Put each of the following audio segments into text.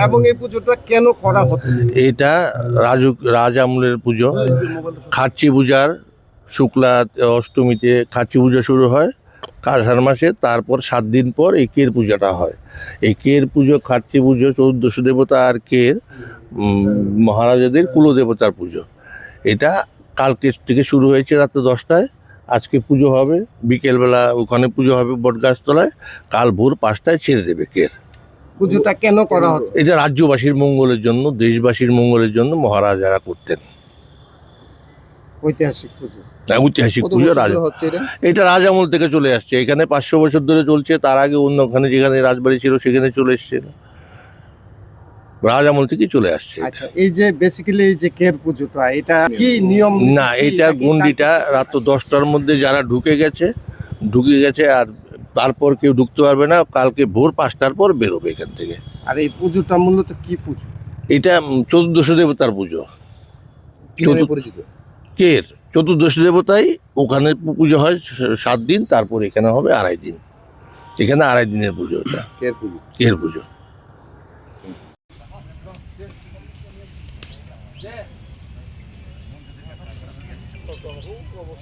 এবং এই পুজোটা কেন করা হতো? এটা রাজ আমলের পুজো। খাচ্চি পূজার শুক্লা অষ্টমীতে খাচ্চি পুজো শুরু হয় আষাঢ় মাসে, তারপর 7 দিন পর এই কের পূজাটা হয়। এই কের পুজো, খাচ্চি পুজো 14 দেবতা আর কের মহারাজাদের কুলদেবতার পুজো। এটা কালকে থেকে শুরু হয়েছে রাত্রে 10টায়। আজকে পুজো হবে বিকেলবেলা, ওখানে পুজো হবে বটগাছতলায়। কাল ভোর 5টায় ছেড়ে দেবে কের। পুজোটা কেন করা হতো? এটা রাজ্যবাসীর মঙ্গলের জন্য, দেশবাসীর মঙ্গলের জন্য মহারাজারা করতেন। ঐতিহাসিক পুজো। ঐতিহাসিক পুজো। এটা রাজ আমল থেকে চলে আসছে। এখানে 500 বছর ধরে চলছে। তার আগে অন্য ওখানে যেখানে রাজবাড়ি ছিল সেখানে চলে এসছে। রাজ আমল থেকে চলে আসছে। আচ্ছা, এই যে বেসিক্যালি এই যে কের পুজোটা, এটা কি নিয়ম? না, এটা গন্ডিটা রাত 10টার মধ্যে যারা ঢুকে গেছে আর তারপর কেউ ঢুকতে পারবে না। কালকে ভোর 5টার পর বেরোবে এখান থেকে। আর এই পুজোটা মূলত কি পুজো? এটা 14 দেবতার পুজো। কের 14 দেবতাই ওখানে পুজো হয় 7 দিন, তারপর এখানে হবে 2.5 দিন। এখানে 2.5 দিনের পুজো। এটা কের পুজো।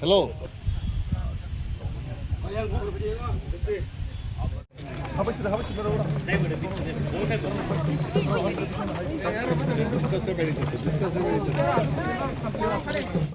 হ্যালো,